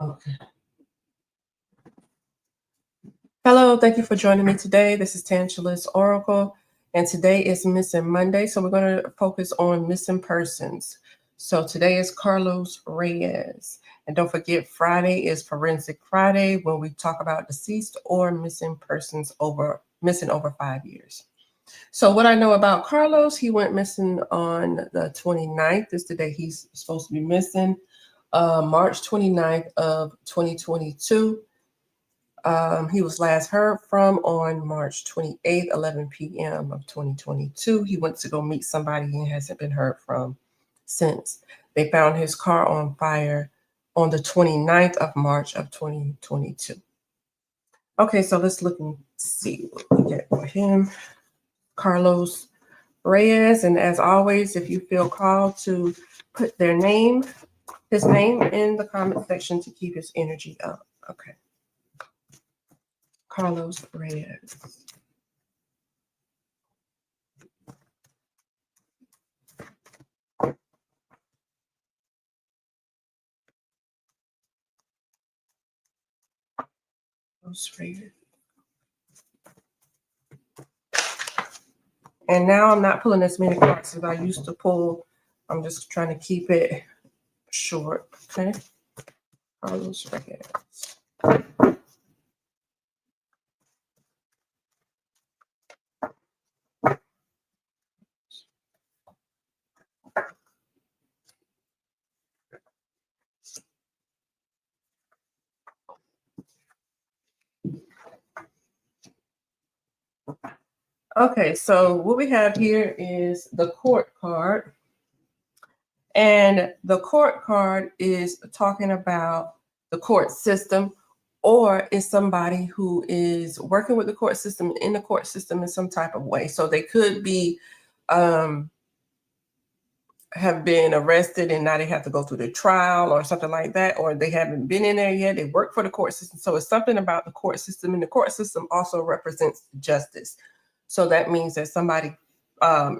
Okay. Hello, thank you for joining me today. This is Tangela's Oracle, and today is Missing Monday. So we're going to focus on missing persons. So today is Carlos Reyes. And don't forget, Friday is Forensic Friday when we talk about deceased or missing persons missing over 5 years. So what I know about Carlos, he went missing on the 29th. Is the day he's supposed to be missing. March 29th of 2022. He was last heard from on March 28th, 11 p.m. of 2022. He went to go meet somebody and hasn't been heard from since. They found his car on fire on the 29th of March of 2022. Okay, so let's look and see what we get for him. Carlos Reyes, and as always, if you feel called to put his name in the comment section to keep his energy up. Okay. Carlos Reyes. Carlos Reyes. And now I'm not pulling as many cards as I used to pull. I'm just trying to keep it short. Okay. Carlos Reyes. Okay, so what we have here is the court card. And the court card is talking about the court system, or is somebody who is working with the court system, in the court system in some type of way. So they could be have been arrested and now they have to go through the trial or something like that, or they haven't been in there yet. They work for the court system. So it's something about the court system, and the court system also represents justice. So that means that somebody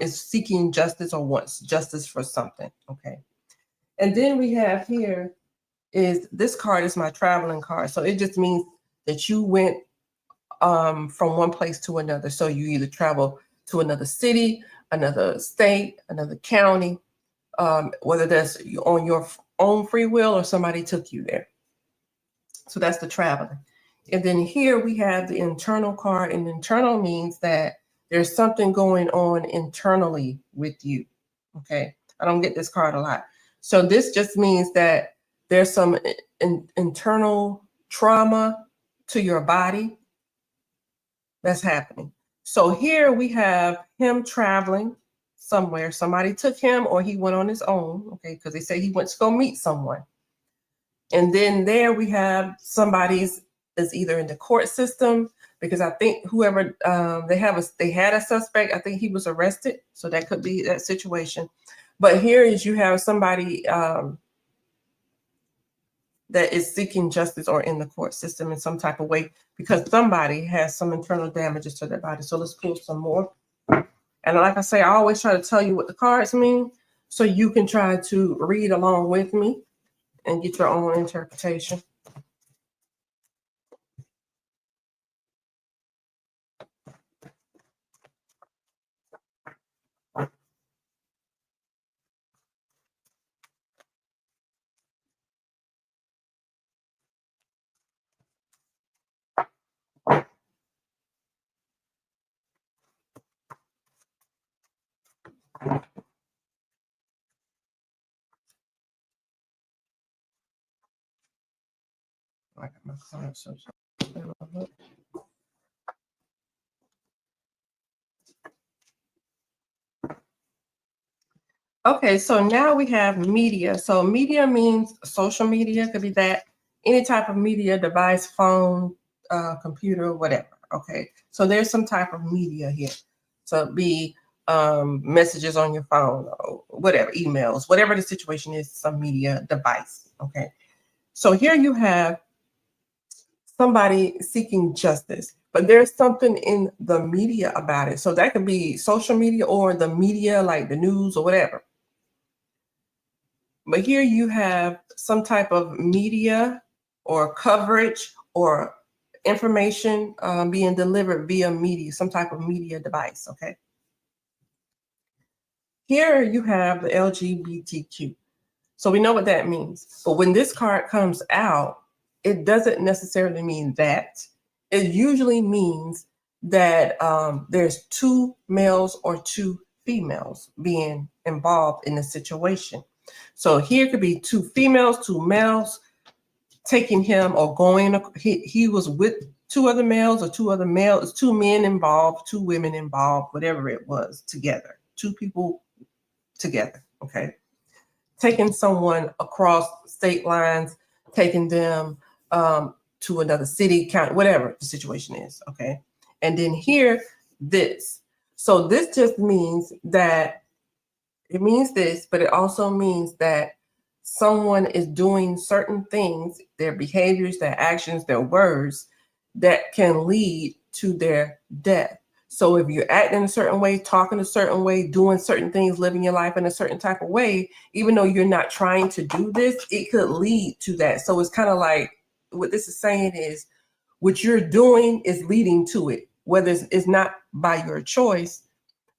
is seeking justice or wants justice for something. Okay. And then we have here is this card is my traveling card. So it just means that you went from one place to another. So you either travel to another city, another state, another county, whether that's on your own free will or somebody took you there. So that's the traveling. And then here we have the internal card, and internal means that there's something going on internally with you. Okay. I don't get this card a lot. So this just means that there's some internal trauma to your body that's happening. So here we have him traveling somewhere. Somebody took him or he went on his own, okay, because they say he went to go meet someone. And then there we have somebody's is either in the court system, because I think whoever they had a suspect. I think he was arrested, so that could be that situation. But here is you have somebody that is seeking justice or in the court system in some type of way, because somebody has some internal damages to their body. So let's pull some more. And like I say, I always try to tell you what the cards mean so you can try to read along with me and get your own interpretation. I got my cards. So okay, so now we have media. So media means social media, could be that, any type of media device, phone, computer, whatever. Okay, so there's some type of media here. So it'd be messages on your phone or whatever, emails, whatever the situation is, some media device. Okay, so here you have somebody seeking justice, but there's something in the media about it. So that could be social media or the media, like the news or whatever. But here you have some type of media or coverage or information being delivered via media, some type of media device, okay? Here you have the LGBTQ. So we know what that means. But when this card comes out, it doesn't necessarily mean that. It usually means that there's two males or two females being involved in the situation. So here could be two females, two males taking him or going. He was with two other males or two other males, two men involved, two women involved, whatever it was, together. Two people together, okay? Taking someone across state lines, taking them to another city, county, whatever the situation is, okay? And then here, this. So this just means that, it means this, but it also means that someone is doing certain things, their behaviors, their actions, their words, that can lead to their death. So if you're acting a certain way, talking a certain way, doing certain things, living your life in a certain type of way, even though you're not trying to do this, it could lead to that. So it's kind of like what this is saying is what you're doing is leading to it, whether it's not by your choice,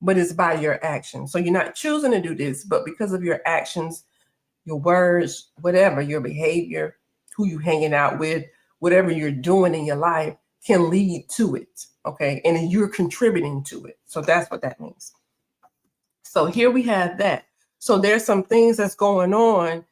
but it's by your actions. So you're not choosing to do this, but because of your actions, your words, whatever, your behavior, who you hanging out with, whatever you're doing in your life can lead to it, okay? And you're contributing to it. So that's what that means. So here we have that. So there's some things that's going on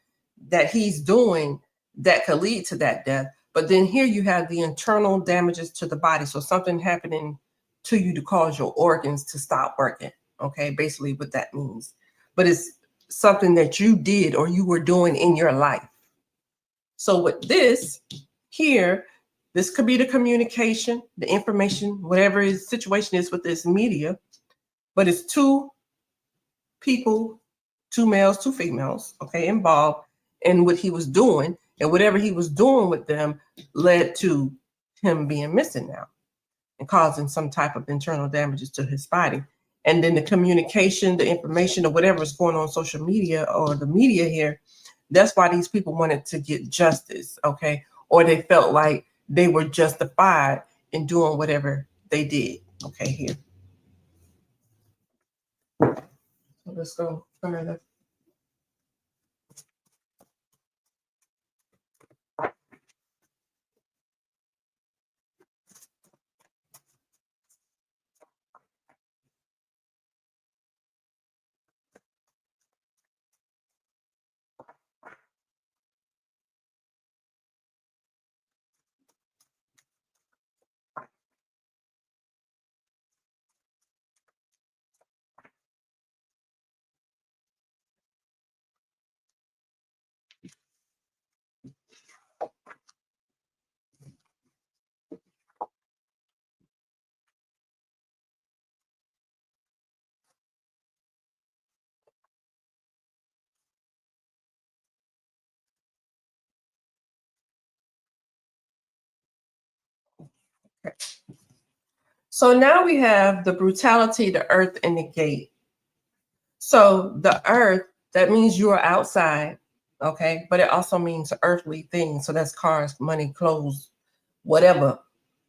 that he's doing that could lead to that death. But then here you have the internal damages to the body. So something happening to you to cause your organs to stop working, okay? Basically what that means. But it's something that you did or you were doing in your life. So with this here, this could be the communication, the information, whatever his situation is with this media, but it's two people, two males, two females, okay, involved in what he was doing, and whatever he was doing with them led to him being missing now and causing some type of internal damages to his body. And then the communication, the information, or whatever is going on social media or the media here, that's why these people wanted to get justice, okay? Or they felt like they were justified in doing whatever they did, okay, here. So let's go further. Okay. So now we have the brutality, the earth, and the gate. So the earth, that means you are outside, okay? But it also means earthly things. So that's cars, money, clothes, whatever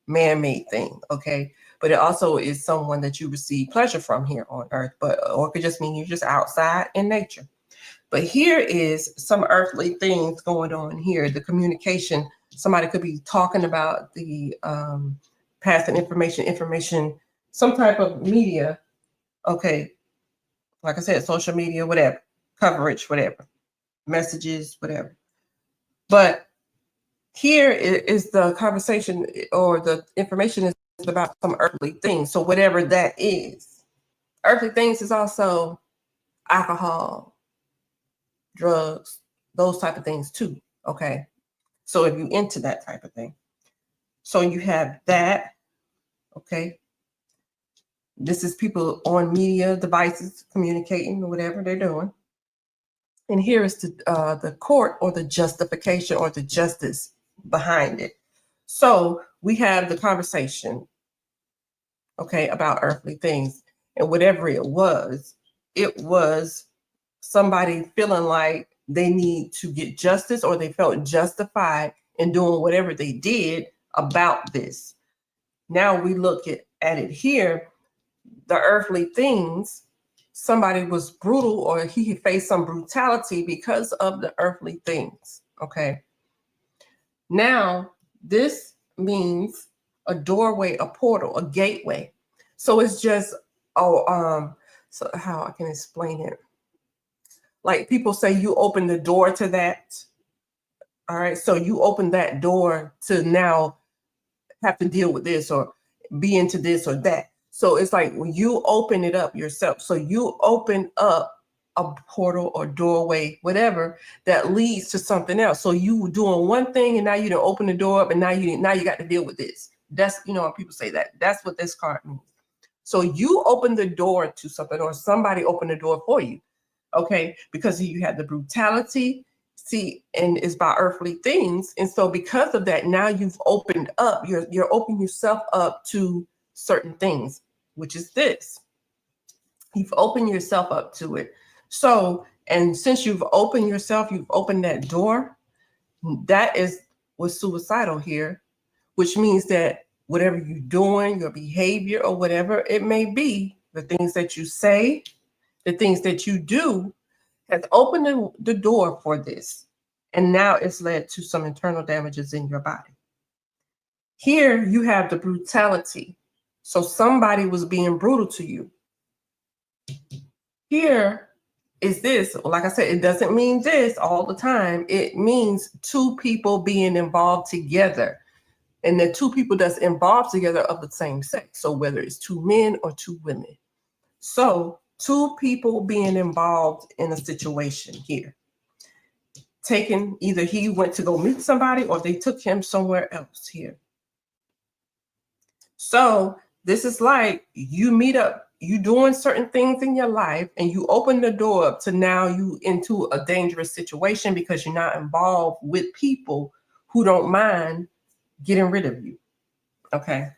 man-made thing, okay? But it also is someone that you receive pleasure from here on earth, or it could just mean you're just outside in nature. But here is some earthly things going on here. The communication, somebody could be talking about the passing information, some type of media, okay? Like I said, social media, whatever, coverage, whatever, messages, whatever. But here is the conversation or the information is about some earthly things. So whatever that is, earthly things is also alcohol, drugs, those type of things too. Okay. So if you into that type of thing. So you have that. Okay. This is people on media devices communicating or whatever they're doing. And here is the court or the justification or the justice behind it. So we have the conversation, okay, about earthly things. And whatever it was somebody feeling like they need to get justice or they felt justified and doing whatever they did about this. Now we look at it here, the earthly things, somebody was brutal or he faced some brutality because of the earthly things, okay? Now, this means a doorway, a portal, a gateway. So it's just, so how I can explain it? Like people say you open the door to that. All right, so you open that door to now have to deal with this or be into this or that. So it's like when you open it up yourself. So you open up a portal or doorway, whatever, that leads to something else. So you were doing one thing and now you don't open the door up and now you got to deal with this. That's, you know, when people say that, that's what this card means. So you open the door to something or somebody opened the door for you. Okay, because you had the brutality, see, and it's by earthly things. And so because of that, now you've opened up, you're opening yourself up to certain things, which is this. You've opened yourself up to it. So, and since you've opened yourself, you've opened that door, that is what's suicidal here, which means that whatever you're doing, your behavior or whatever it may be, the things that you say, the things that you do has opened the door for this. And now it's led to some internal damages in your body. Here you have the brutality. So somebody was being brutal to you. Here is this, like I said, it doesn't mean this all the time. It means two people being involved together. And the two people that's involved together of the same sex. So whether it's two men or two women. So two people being involved in a situation here. Taken, either he went to go meet somebody or they took him somewhere else here. So this is like you meet up, you doing certain things in your life and you open the door up to now you into a dangerous situation because you're not involved with people who don't mind getting rid of you. Okay.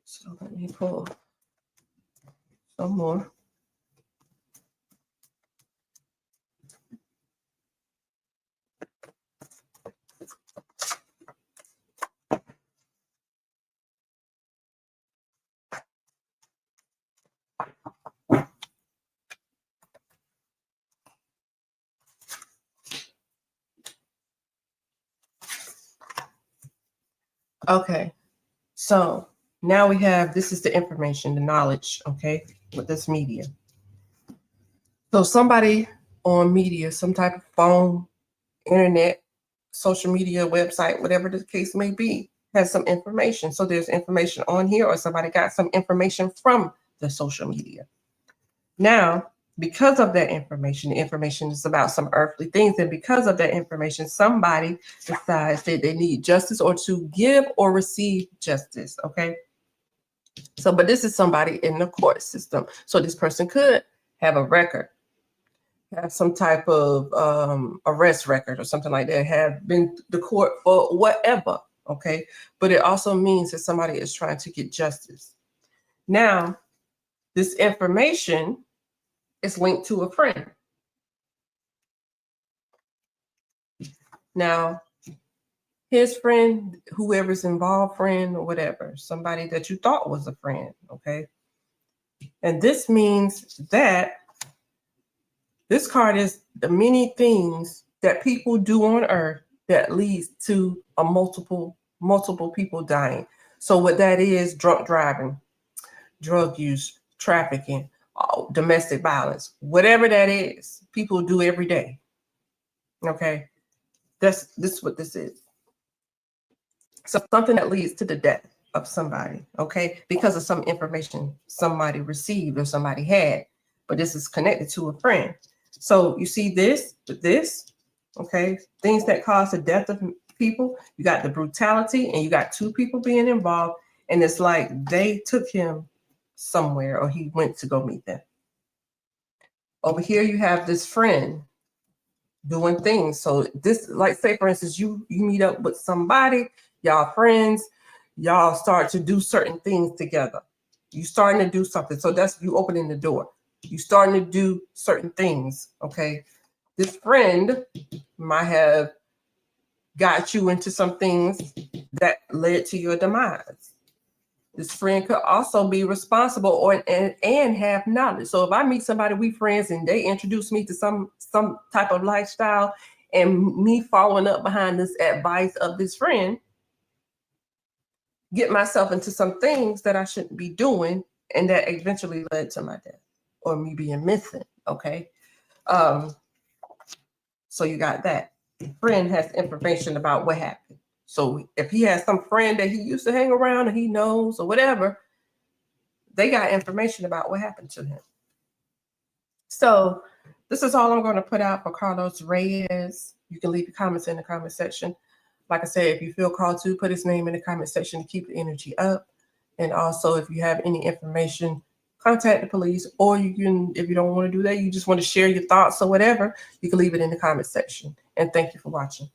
So let me pull some more. Okay, so now we have, this is the information, the knowledge, okay, with this media. So somebody on media, some type of phone, internet, social media, website, whatever the case may be, has some information. So there's information on here or somebody got some information from the social media. Now, because of that information, the information is about some earthly things. And because of that information, somebody decides that they need justice or to give or receive justice, okay? So, but this is somebody in the court system. So this person could have a record, have some type of arrest record or something like that, have been to the court for whatever, okay? But it also means that somebody is trying to get justice. Now, this information is linked to a friend. Now, his friend, whoever's involved, friend or whatever, somebody that you thought was a friend, okay? And this means that this card is the many things that people do on earth that leads to a multiple people dying. So what that is, drunk driving, drug use, trafficking, domestic violence, whatever that is, people do every day. Okay, this is what this is. So something that leads to the death of somebody, okay, because of some information somebody received or somebody had, but this is connected to a friend. So you see this, okay, things that cause the death of people, you got the brutality and you got two people being involved, and it's like they took him somewhere or he went to go meet them. Over here you have this friend doing things. So this, like say for instance, you meet up with somebody, y'all friends, y'all start to do certain things together. You starting to do something. So that's you opening the door. You starting to do certain things, okay? This friend might have got you into some things that led to your demise. This friend could also be responsible or and have knowledge. So if I meet somebody, we friends, and they introduce me to some type of lifestyle, and me following up behind this advice of this friend, get myself into some things that I shouldn't be doing, and that eventually led to my death or me being missing. Okay. So you got that. The friend has information about what happened. So if he has some friend that he used to hang around and he knows or whatever, they got information about what happened to him. So this is all I'm going to put out for Carlos Reyes. You can leave your comments in the comment section. Like I said, if you feel called to, put his name in the comment section to keep the energy up. And also, if you have any information, contact the police, or you can, if you don't want to do that, you just want to share your thoughts or whatever, you can leave it in the comment section. And thank you for watching.